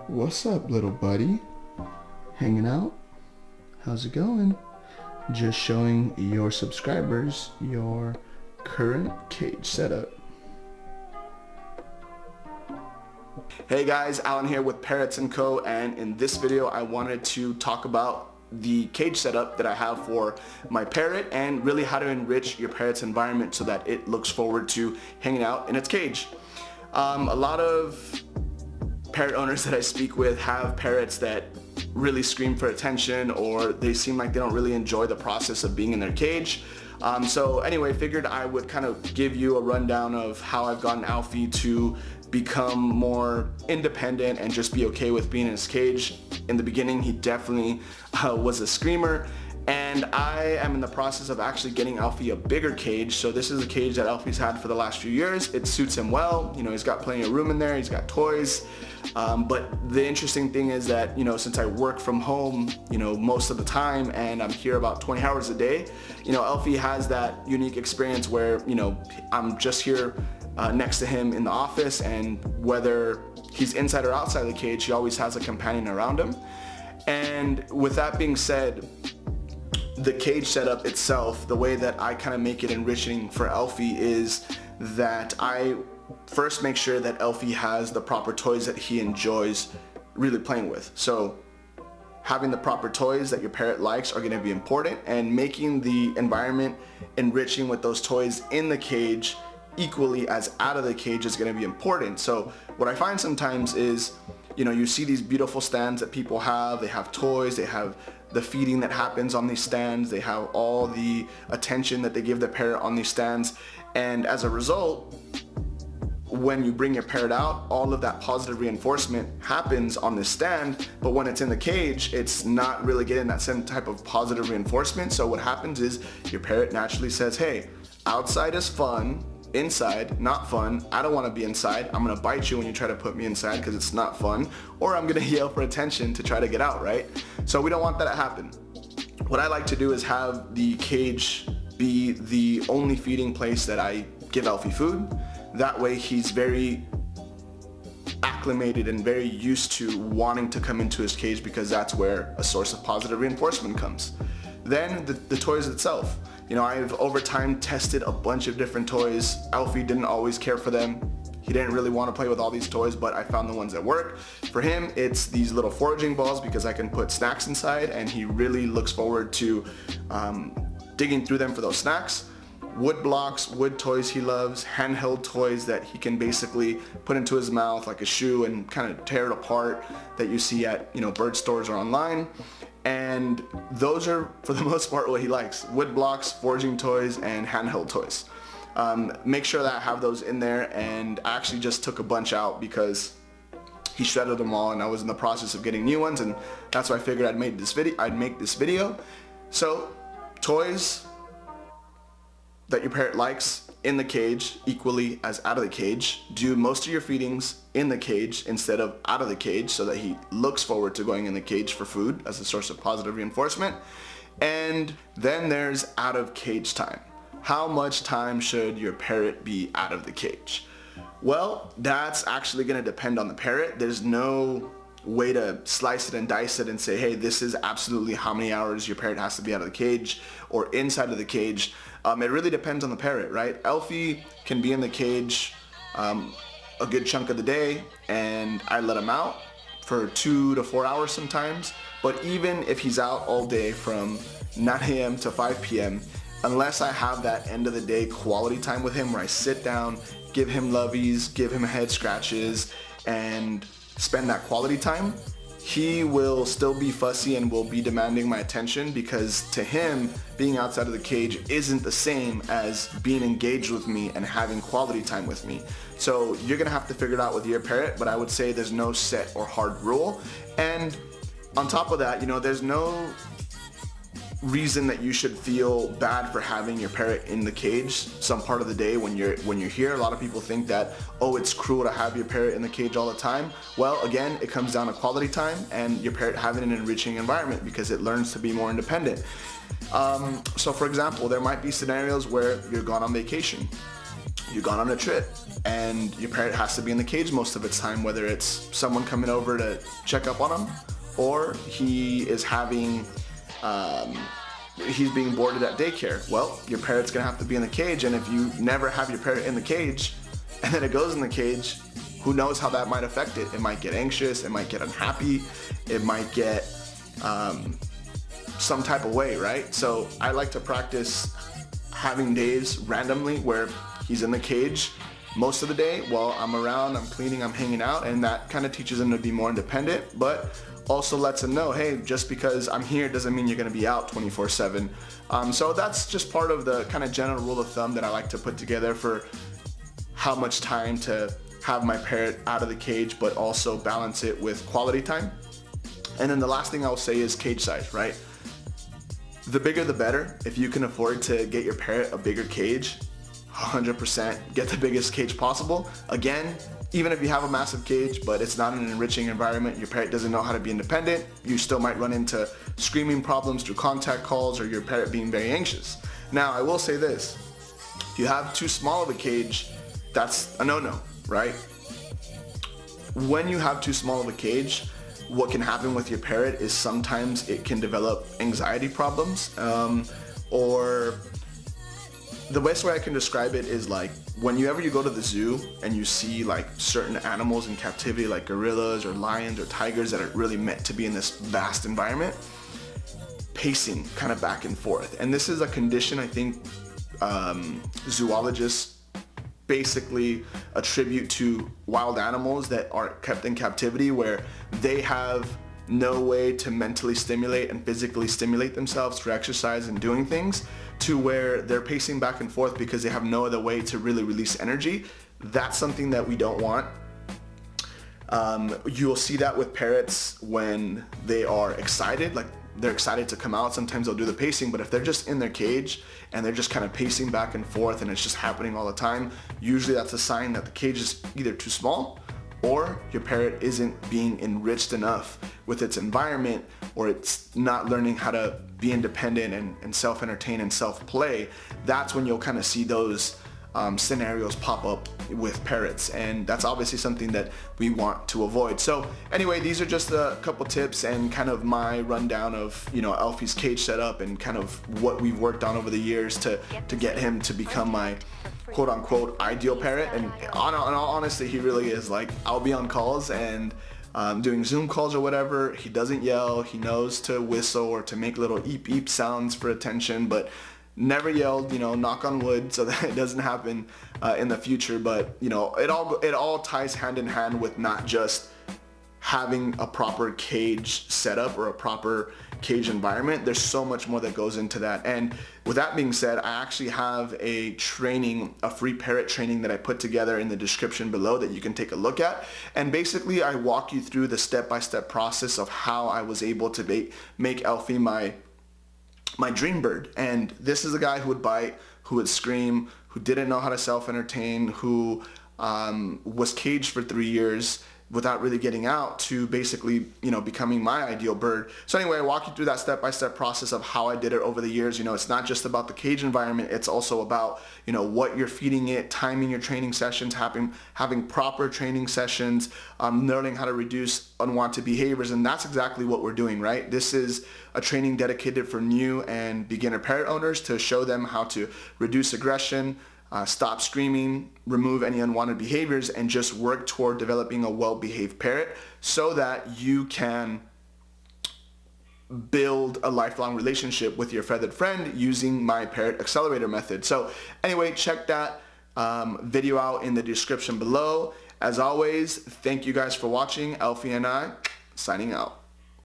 What's up, little buddy? Hanging out? How's it going? Just showing your subscribers your current cage setup. Hey guys, Alan here with Parrots&Co, and in this video I wanted to talk about the cage setup that I have for my parrot and really how to enrich your parrot's environment so that it looks forward to hanging out in its cage. A lot of parrot owners that I speak with have parrots that really scream for attention, or they seem like they don't really enjoy the process of being in their cage. So anyway, figured I would kind of give you a rundown of how I've gotten Alfie to become more independent and just be okay with being in his cage. In the beginning, he definitely was a screamer, and I am in the process of actually getting Alfie a bigger cage. So this is a cage that Alfie's had for the last few years. It suits him well. You know, he's got plenty of room in there. He's got toys. But the interesting thing is that, you know, since I work from home, you know, most of the time, and I'm here about 20 hours a day, you know, Alfie has that unique experience where, you know, I'm just here next to him in the office, and whether he's inside or outside the cage, he always has a companion around him. And with that being said, the cage setup itself, the way that I kind of make it enriching for Alfie is that I first make sure that Alfie has the proper toys that he enjoys really playing with. So having the proper toys that your parrot likes are going to be important, and making the environment enriching with those toys in the cage equally as out of the cage is going to be important. So what I find sometimes is, you know, you see these beautiful stands that people have. They have toys, they have the feeding that happens on these stands, they have all the attention that they give the parrot on these stands, and as a result, when you bring your parrot out, all of that positive reinforcement happens on this stand, but when it's in the cage, it's not really getting that same type of positive reinforcement. So what happens is your parrot naturally says, hey, outside is fun, inside not fun. I don't want to be inside. I'm gonna bite you when you try to put me inside because it's not fun, or I'm gonna yell for attention to try to get out, right? So we don't want that to happen. What I like to do is have the cage be the only feeding place that I give Alfie food. That way he's very acclimated and very used to wanting to come into his cage, because that's where a source of positive reinforcement comes. Then the toys itself. You know, I've over time tested a bunch of different toys. Alfie didn't always care for them. He didn't really want to play with all these toys, but I found the ones that work. For him, it's these little foraging balls, because I can put snacks inside, and he really looks forward to digging through them for those snacks. Wood blocks, wood toys he loves, handheld toys that he can basically put into his mouth like a shoe and kind of tear it apart, that you see at, you know, bird stores or online. And those are, for the most part, what he likes. Wood blocks, foraging toys, and handheld toys. Make sure that I have those in there, and I actually just took a bunch out because he shredded them all, and I was in the process of getting new ones, and that's why I figured I'd make this video. So, toys that your parrot likes in the cage equally as out of the cage. Do most of your feedings in the cage instead of out of the cage, so that he looks forward to going in the cage for food as a source of positive reinforcement. And then there's out of cage time. How much time should your parrot be out of the cage? Well, that's actually going to depend on the parrot. There's no way to slice it and dice it and say, hey, this is absolutely how many hours your parrot has to be out of the cage or inside of the cage. It really depends on the parrot, right? Alfie can be in the cage a good chunk of the day, and I let him out for 2 to 4 hours sometimes. But even if he's out all day from 9 a.m. to 5 p.m., unless I have that end of the day quality time with him where I sit down, give him lovies, give him head scratches, and spend that quality time, he will still be fussy and will be demanding my attention, because to him, being outside of the cage isn't the same as being engaged with me and having quality time with me. So you're gonna have to figure it out with your parrot, but I would say there's no set or hard rule. And on top of that, you know, there's no reason that you should feel bad for having your parrot in the cage some part of the day when you're here. A lot of people think that, oh, it's cruel to have your parrot in the cage all the time. Well, again, it comes down to quality time and your parrot having an enriching environment, because it learns to be more independent. So for example, there might be scenarios where you're gone on vacation. you've gone on a trip and your parrot has to be in the cage most of its time, whether it's someone coming over to check up on him or he is having he's being boarded at daycare. Well, your parrot's gonna have to be in the cage, and if you never have your parrot in the cage and then it goes in the cage, who knows how that might affect it. It might get anxious, it might get unhappy, it might get some type of way, right? So I like to practice having days randomly where he's in the cage most of the day while I'm around, I'm cleaning, I'm hanging out, and that kind of teaches him to be more independent, but also lets him know, hey, just because I'm here doesn't mean you're going to be out 24/7. So that's just part of the kind of general rule of thumb that I like to put together for how much time to have my parrot out of the cage, but also balance it with quality time. And then the last thing I'll say is cage size, right? The bigger the better. If you can afford to get your parrot a bigger cage, 100% get the biggest cage possible. Again, even if you have a massive cage, but it's not an enriching environment, your parrot doesn't know how to be independent, you still might run into screaming problems through contact calls or your parrot being very anxious. Now, I will say this, if you have too small of a cage, that's a no-no, right? When you have too small of a cage, what can happen with your parrot is sometimes it can develop anxiety problems, or the best way I can describe it is like whenever you go to the zoo and you see like certain animals in captivity like gorillas or lions or tigers that are really meant to be in this vast environment, pacing kind of back and forth. And this is a condition I think zoologists basically attribute to wild animals that are kept in captivity, where they have no way to mentally stimulate and physically stimulate themselves through exercise and doing things, to where they're pacing back and forth because they have no other way to really release energy. That's something that we don't want. You'll see that with parrots when they are excited, like they're excited to come out. Sometimes they'll do the pacing, but if they're just in their cage and they're just kind of pacing back and forth and it's just happening all the time, usually that's a sign that the cage is either too small or your parrot isn't being enriched enough with its environment, or it's not learning how to be independent and self-entertain and self-play. That's when you'll kind of see those scenarios pop up with parrots, and that's obviously something that we want to avoid. So anyway, these are just a couple tips and kind of my rundown of, you know, Alfie's cage setup and kind of what we've worked on over the years to get him to become my quote-unquote ideal parrot. And in all honesty, he really is. Like, I'll be on calls and doing Zoom calls or whatever, he doesn't yell, he knows to whistle or to make little eep eep sounds for attention, but never yelled, you know, knock on wood so that it doesn't happen in the future. But you know, it all ties hand in hand with not just having a proper cage setup or a proper cage environment. There's so much more that goes into that. And with that being said, I actually have a training, a free parrot training that I put together in the description below that you can take a look at. And basically I walk you through the step-by-step process of how I was able to make Alfie my dream bird. And this is a guy who would bite, who would scream, who didn't know how to self-entertain, who was caged for 3 years without really getting out, to basically, you know, becoming my ideal bird. So anyway, I walk you through that step-by-step process of how I did it over the years. You know, it's not just about the cage environment, it's also about, you know, what you're feeding it, timing your training sessions, having proper training sessions, learning how to reduce unwanted behaviors. And that's exactly what we're doing, right? This is a training dedicated for new and beginner parrot owners to show them how to reduce aggression, stop screaming, remove any unwanted behaviors, and just work toward developing a well-behaved parrot so that you can build a lifelong relationship with your feathered friend using my Parrot Accelerator method. So anyway, check that video out in the description below. As always, thank you guys for watching. Alfie and I, signing out.